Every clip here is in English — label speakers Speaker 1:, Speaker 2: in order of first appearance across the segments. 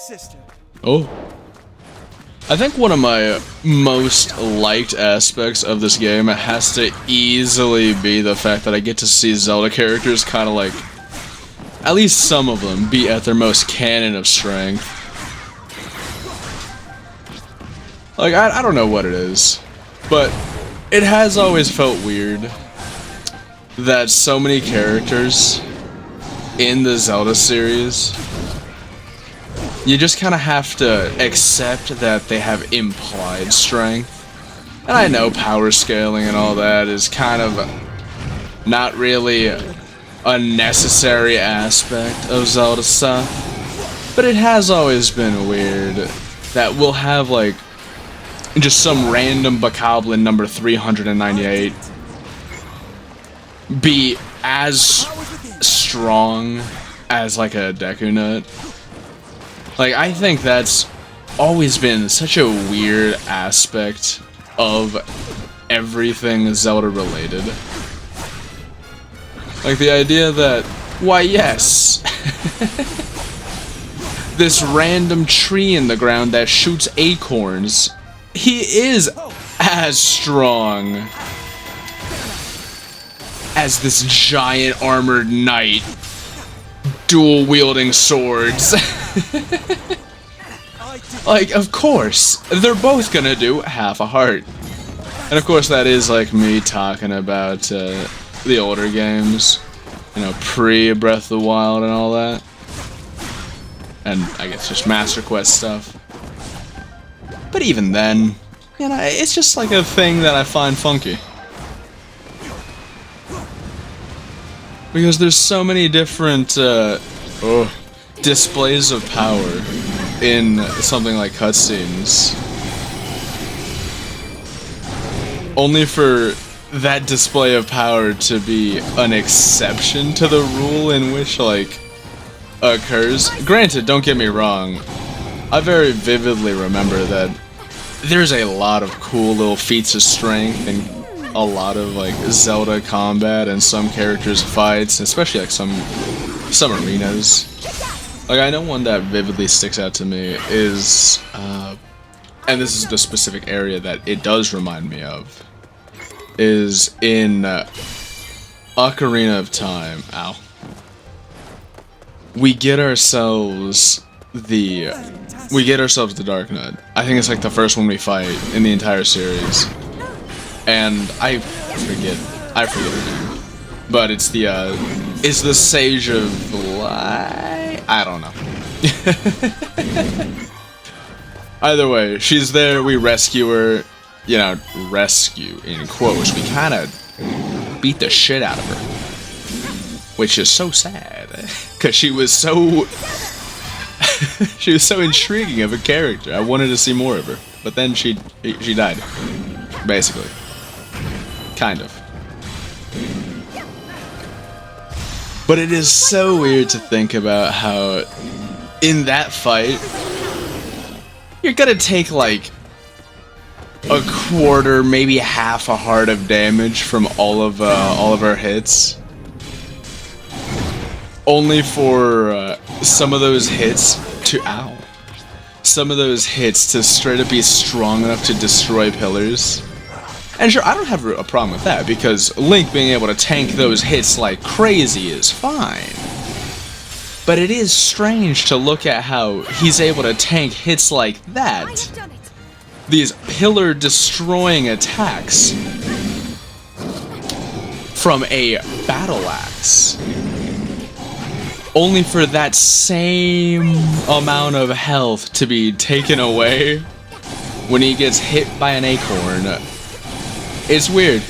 Speaker 1: sister.
Speaker 2: Oh. I think one of my most liked aspects of this game has to easily be the fact that I get to see Zelda characters kind of like, at least some of them, be at their most canon of strength. Like, I don't know what it is, but it has always felt weird that so many characters in the Zelda series, you just kind of have to accept that they have implied strength. And I know power scaling and all that is kind of not really a necessary aspect of Zelda stuff, but it has always been weird that we'll have like just some random bokoblin number 398 be as strong as like a Deku Nut. Like, I think that's always been such a weird aspect of everything Zelda related. Like the idea that, why yes, this random tree in the ground that shoots acorns, he is as strong as this giant armored knight dual wielding swords. Like, of course, they're both gonna do half a heart. And of course that is like me talking about the older games, you know, pre-Breath of the Wild and all that. And I guess just Master Quest stuff. But even then, you know, it's just like a thing that I find funky. Because there's so many different displays of power in something like cutscenes. Only for that display of power to be an exception to the rule in which, like, occurs. Granted, don't get me wrong, I very vividly remember that there's a lot of cool little feats of strength and a lot of like Zelda combat and some characters' fights, especially like some arenas. Like, I know one that vividly sticks out to me is, and this is the specific area that it does remind me of, is in Ocarina of Time. Ow. We get ourselves the Dark Knight. I think it's like the first one we fight in the entire series. And I forget her name. But it's the Sage of Light? I don't know. Either way, she's there, we rescue her, you know, rescue in quotes. We kinda beat the shit out of her. Which is so sad, cause she was so intriguing of a character. I wanted to see more of her. But then she died. Basically. Kind of. But it is so weird to think about how in that fight you're gonna take like a quarter, maybe half a heart of damage from all of her hits, only for some of those hits to straight up be strong enough to destroy pillars. And sure, I don't have a problem with that, because Link being able to tank those hits like crazy is fine. But it is strange to look at how he's able to tank hits like that. These pillar-destroying attacks from a battle axe. Only for that same amount of health to be taken away when he gets hit by an acorn. It's weird.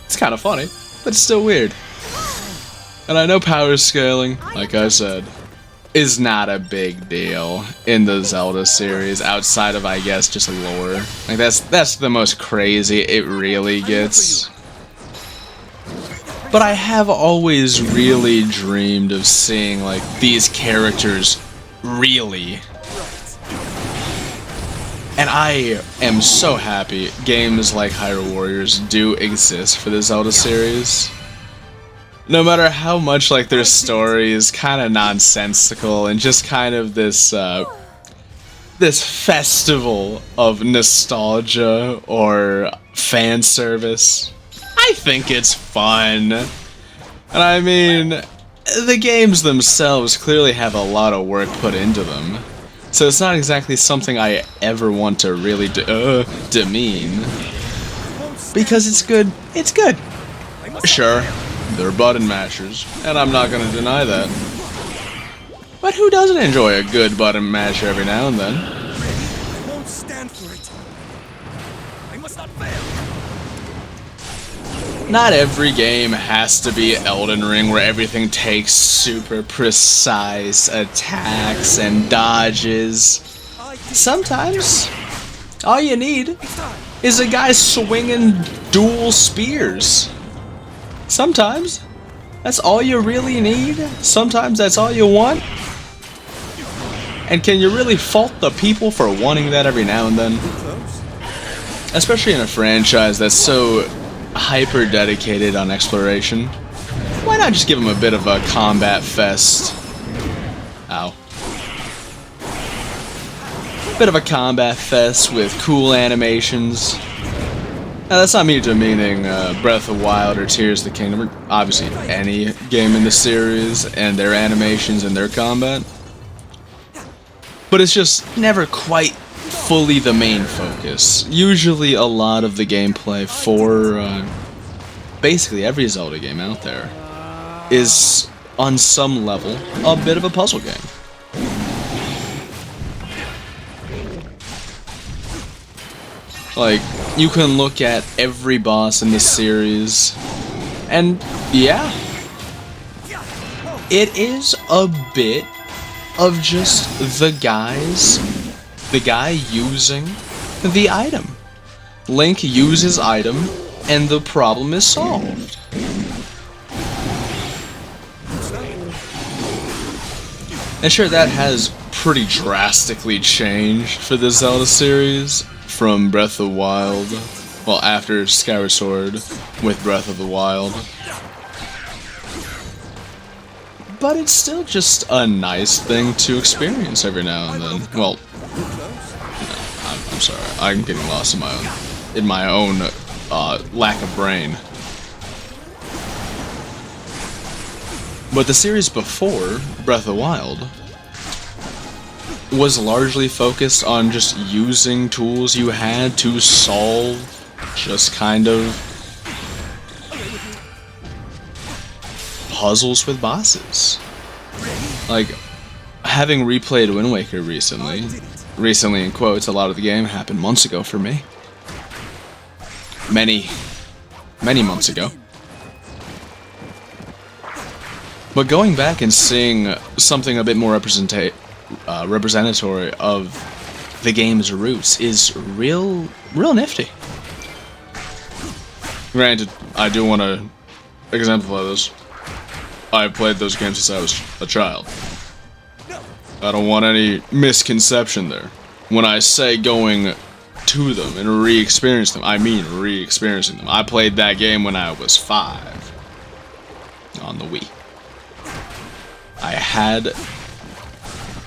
Speaker 2: It's kind of funny, but it's still weird. And I know power scaling, like I said, is not a big deal in the Zelda series, outside of, I guess, just lore. Like, that's the most crazy it really gets. But I have always really dreamed of seeing, like, these characters really. And I am so happy games like Hyrule Warriors do exist for the Zelda series. no matter how much like their story is kind of nonsensical and just kind of this this festival of nostalgia or fan service, I think it's fun. And I mean, the games themselves clearly have a lot of work put into them, so it's not exactly something I ever want to really demean. Because it's good. It's good. Sure, they're button mashers, and I'm not gonna deny that. But who doesn't enjoy a good button masher every now and then?
Speaker 1: I won't stand for it. I must not fail.
Speaker 2: Not every game has to be Elden Ring where everything takes super precise attacks and dodges. Sometimes, all you need is a guy swinging dual spears. Sometimes, that's all you really need. Sometimes that's all you want. And can you really fault the people for wanting that every now and then? Especially in a franchise that's so hyper dedicated on exploration. Why not just give them a bit of a combat fest? Ow. Bit of a combat fest with cool animations. Now that's not me demeaning Breath of the Wild or Tears of the Kingdom, or obviously any game in the series and their animations and their combat. But it's just never quite fully the main focus. Usually a lot of the gameplay for basically every Zelda game out there is, on some level, a bit of a puzzle game. Like, you can look at every boss in the series, and yeah, it is a bit of just the guy using the item. Link uses item, and the problem is solved. And sure, that has pretty drastically changed for the Zelda series from Breath of the Wild, well, after Skyward Sword with Breath of the Wild. But it's still just a nice thing to experience every now and then. Well, I'm sorry, I'm getting lost in my own lack of brain. But the series before Breath of the Wild was largely focused on just using tools you had to solve just kind of puzzles with bosses. Like, having replayed Wind Waker recently in quotes, a lot of the game happened months ago for me. Many months ago. But going back and seeing something a bit more representatory of the game's roots is real nifty. Granted, I do want to exemplify this. I've played those games since I was a child. I don't want any misconception there. When I say going to them and re-experience them, I mean re-experiencing them. I played that game when I was 5 on the Wii. I had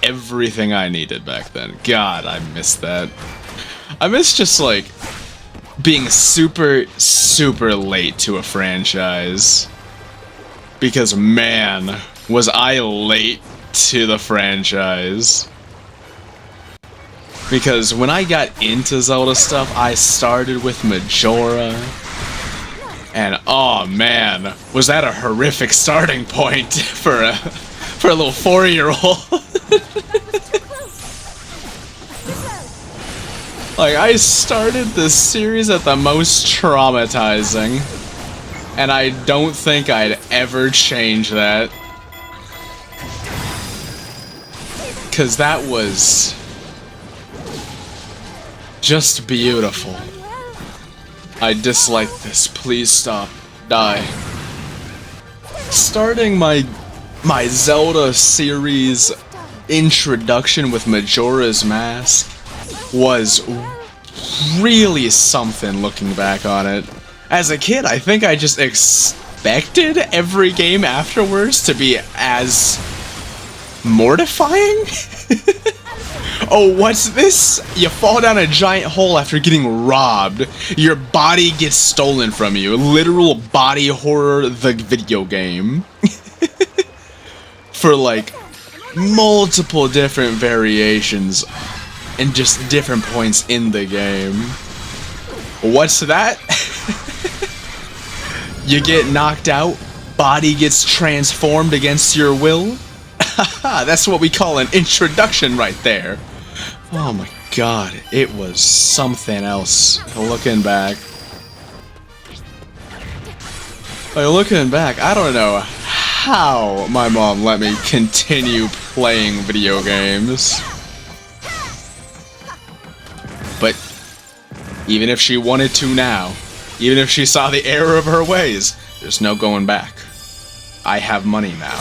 Speaker 2: everything I needed back then. God, I miss that. I miss just like being super late to a franchise. Because man, was I late to the franchise. Because when I got into Zelda stuff, I started with Majora. And oh man, was that a horrific starting point for a little 4-year-old. Like, I started this series at the most traumatizing, and I don't think I'd ever change that. 'Cause that was just beautiful. I dislike this. Please stop. Die. Starting my Zelda series introduction with Majora's Mask was really something looking back on it. As a kid, I think I just expected every game afterwards to be as mortifying? Oh, what's this? You fall down a giant hole after getting robbed. Your body gets stolen from you. Literal body horror, the video game. For like multiple different variations and just different points in the game. What's that? You get knocked out, body gets transformed against your will. That's what we call an introduction right there. Oh my god, it was something else. Looking back, I don't know how my mom let me continue playing video games. But even if she wanted to now, even if she saw the error of her ways, there's no going back. I have money now.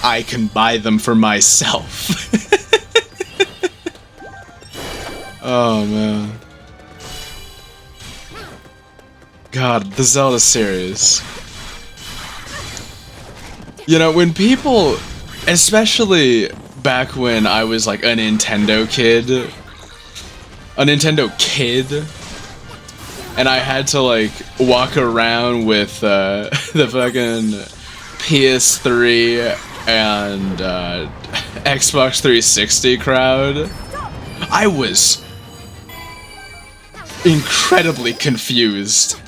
Speaker 2: I can buy them for myself. Oh man. God, the Zelda series. You know, when people, especially back when I was like a Nintendo kid, and I had to like walk around with the fucking PS3 and Xbox 360 crowd, I was incredibly confused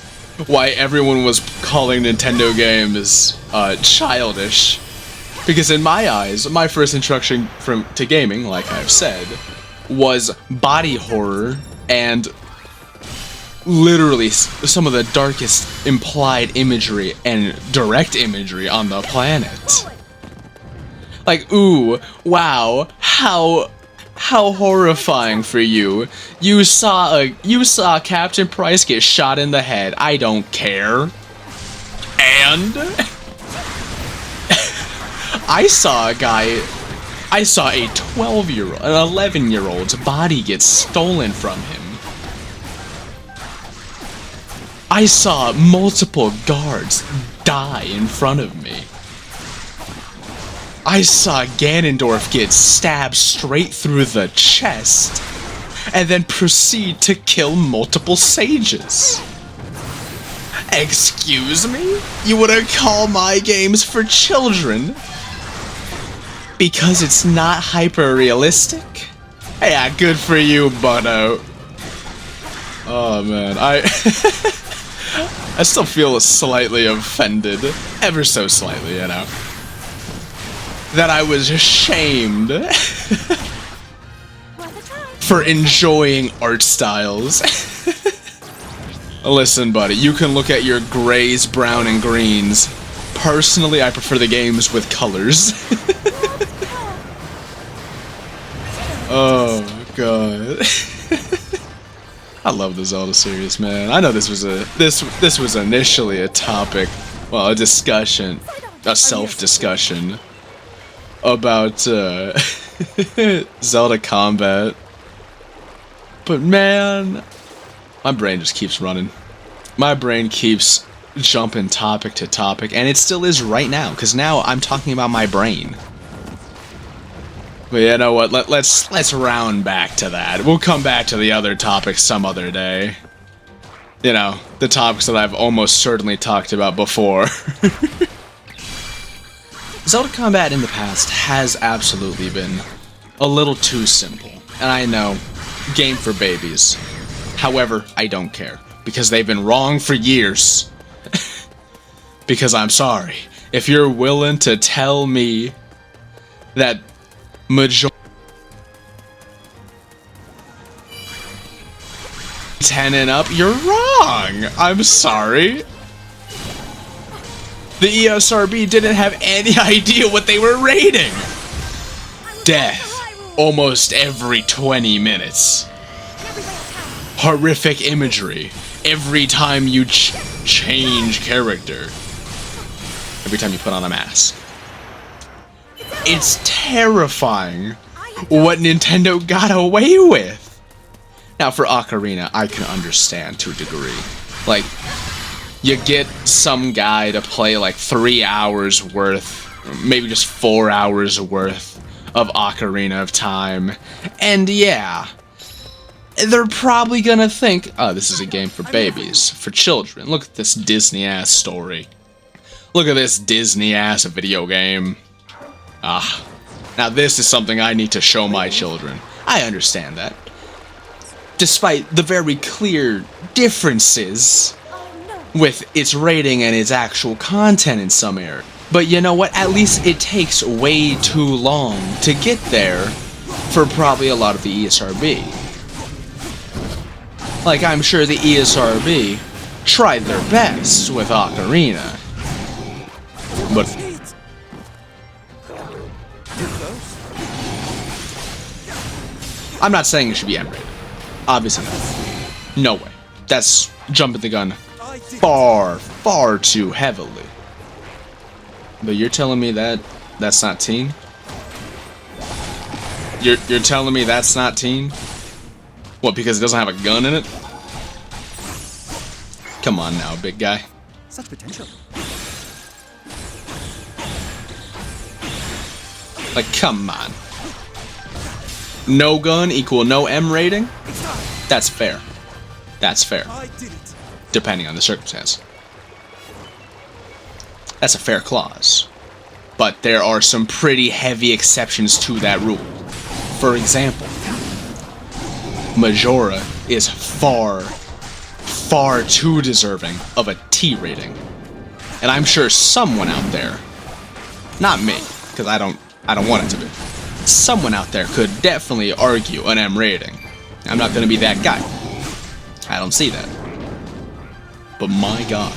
Speaker 2: why everyone was calling Nintendo games childish. Because in my eyes, my first introduction to gaming, like I've said, was body horror and literally some of the darkest implied imagery and direct imagery on the planet. Like, ooh, wow, how horrifying for you. You saw Captain Price get shot in the head. I don't care. And I saw a 12-year-old, an 11-year-old's body get stolen from him. I saw multiple guards die in front of me. I saw Ganondorf get stabbed straight through the chest, and then proceed to kill multiple sages. Excuse me? You wanna call my games for children? Because it's not hyper-realistic? Yeah, good for you, Bono. Oh man, I still feel slightly offended, ever so slightly, you know, that I was shamed for enjoying art styles. Listen, buddy, you can look at your grays, brown, and greens. Personally, I prefer the games with colors. Oh god. I love the Zelda series, man. I know this was initially a topic, well, a discussion, a self-discussion about Zelda combat. But man, my brain just keeps running. My brain keeps jumping topic to topic, and it still is right now, because now I'm talking about my brain. But you know what, let's round back to that. We'll come back to the other topics some other day. You know, the topics that I've almost certainly talked about before. Zelda combat in the past has absolutely been a little too simple. And I know, game for babies. However, I don't care, because they've been wrong for years. Because I'm sorry, if you're willing to tell me that majority 10 and up, you're wrong. I'm sorry. The ESRB didn't have any idea what they were rating. Death almost every 20 minutes. Horrific imagery every time you change character. Every time you put on a mask. It's terrifying what Nintendo got away with. Now for Ocarina, I can understand to a degree. Like, You get some guy to play like 3 hours worth, maybe just 4 hours worth of Ocarina of Time, and yeah, they're probably gonna think, oh, this is a game for babies, for children. Look at this Disney-ass story. Look at this Disney-ass video game. Ah, now this is something I need to show my children. I understand that. Despite the very clear differences with its rating and its actual content in some areas. But you know what? At least it takes way too long to get there for probably a lot of the ESRB. Like, I'm sure the ESRB tried their best with Ocarina. But I'm not saying it should be M-rated. Obviously not. No way. That's jumping the gun far, far too heavily. But you're telling me that that's not teen? You're telling me that's not teen? What, because it doesn't have a gun in it? Come on now, big guy.
Speaker 1: Such potential.
Speaker 2: Like, come on. No gun equal no M rating? That's fair. That's fair.
Speaker 1: I did it.
Speaker 2: Depending on the circumstance. That's a fair clause. But there are some pretty heavy exceptions to that rule. For example, Majora is far, far too deserving of a T rating. And I'm sure someone out there, not me, because I don't want it to be, someone out there could definitely argue an M rating. I'm not going to be that guy. I don't see that. But my god,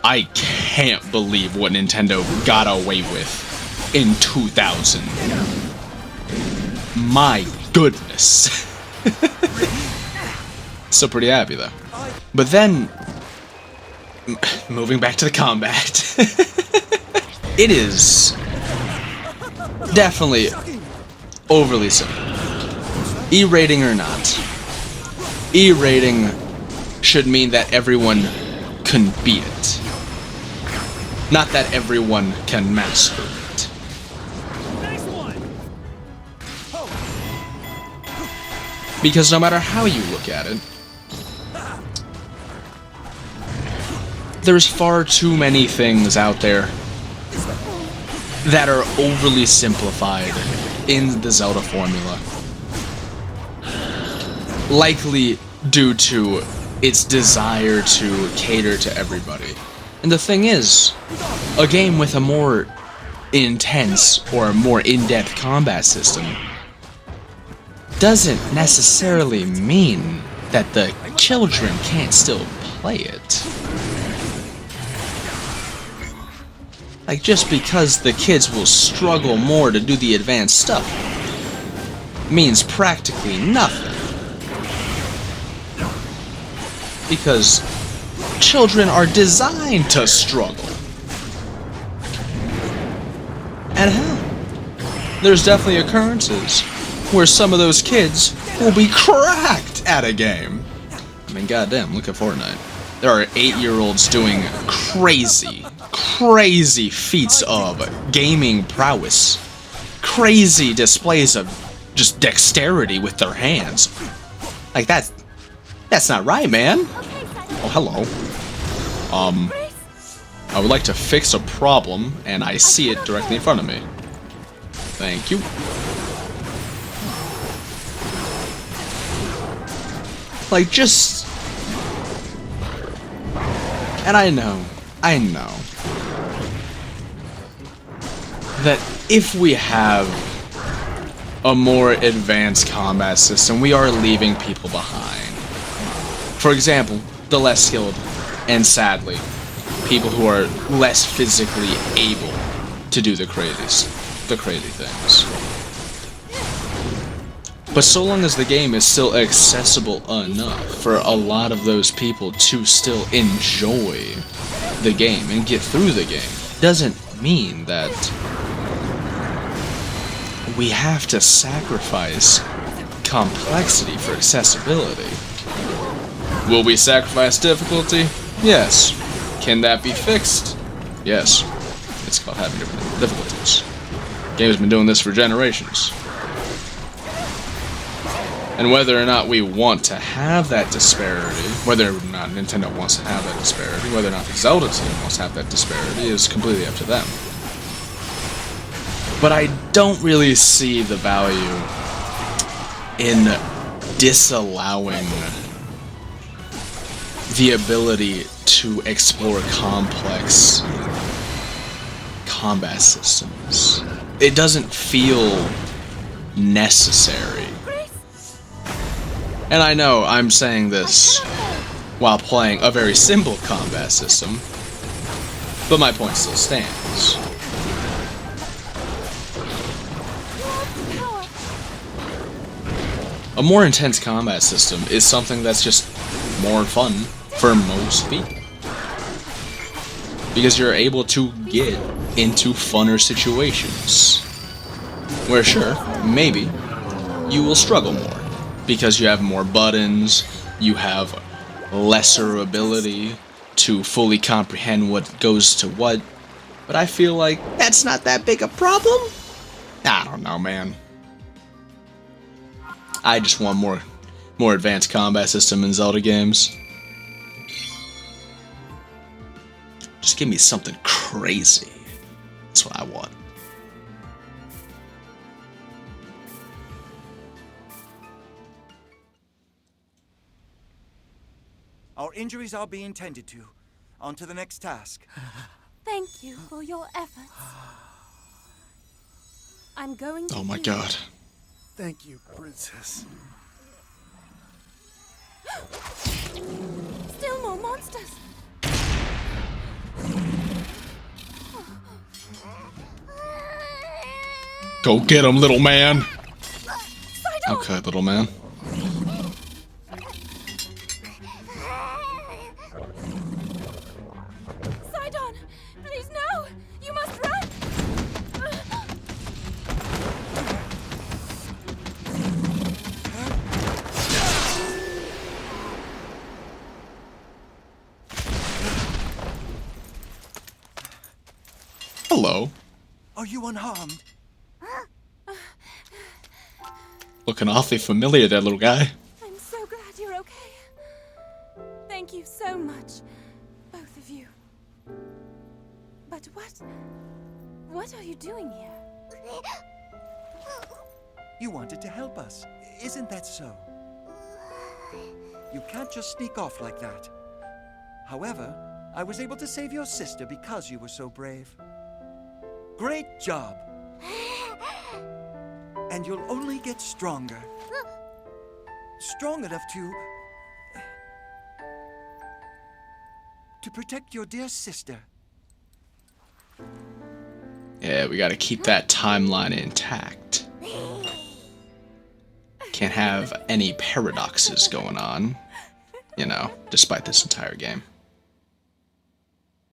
Speaker 2: I can't believe what Nintendo got away with in 2000. My goodness. Still pretty happy though. But then, moving back to the combat, it is definitely overly simple. E-rating or not, E-rating should mean that everyone can beat it. Not that everyone can master it. Because no matter how you look at it, there's far too many things out there that are overly simplified in the Zelda formula. Likely due to its desire to cater to everybody. And the thing is, a game with a more intense or more in-depth combat system doesn't necessarily mean that the children can't still play it. Like, just because the kids will struggle more to do the advanced stuff means practically nothing. Because children are designed to struggle. And hell, there's definitely occurrences where some of those kids will be cracked at a game. I mean, goddamn, look at Fortnite. There are 8-year-olds doing crazy, crazy feats of gaming prowess. Crazy displays of just dexterity with their hands. Like, that's not right, man. Oh, hello. I would like to fix a problem, and I see it directly in front of me. Thank you. Like, just... And I know that if we have a more advanced combat system, we are leaving people behind. For example, the less skilled, and sadly, people who are less physically able to do the crazy things. But so long as the game is still accessible enough for a lot of those people to still enjoy the game and get through the game, doesn't mean that we have to sacrifice complexity for accessibility. Will we sacrifice difficulty? Yes. Can that be fixed? Yes. It's called having different difficulties. The game has been doing this for generations. And whether or not we want to have that disparity, whether or not Nintendo wants to have that disparity, whether or not the Zelda team wants to have that disparity, is completely up to them. But I don't really see the value in disallowing the ability to explore complex combat systems. It doesn't feel necessary. And I know I'm saying this while playing a very simple combat system, but my point still stands. A more intense combat system is something that's just more fun for most people. Because you're able to get into funner situations. Where sure, maybe, you will struggle more. Because you have more buttons, you have lesser ability to fully comprehend what goes to what. But I feel like that's not that big a problem. I don't know, man. I just want more advanced combat system in Zelda games. Just give me something crazy. That's what I want.
Speaker 1: Our injuries are being tended to. On to the next task.
Speaker 3: Thank you for your efforts. I'm going to.
Speaker 2: Oh my god.
Speaker 1: Thank you, Princess.
Speaker 3: Still more monsters.
Speaker 2: Go get him, little man.
Speaker 3: Sidon!
Speaker 2: Okay, little man.
Speaker 3: Sidon! Please, no! You must run!
Speaker 2: Hello.
Speaker 1: Are you unharmed?
Speaker 2: Looking awfully familiar there, little guy.
Speaker 3: I'm so glad you're okay. Thank you so much, both of you. But what are you doing here?
Speaker 1: You wanted to help us. Isn't that so? You can't just sneak off like that. However, I was able to save your sister because you were so brave. Great job! And you'll only get stronger. Strong enough to protect your dear sister.
Speaker 2: Yeah, we gotta keep that timeline intact. Can't have any paradoxes going on, you know, despite this entire game.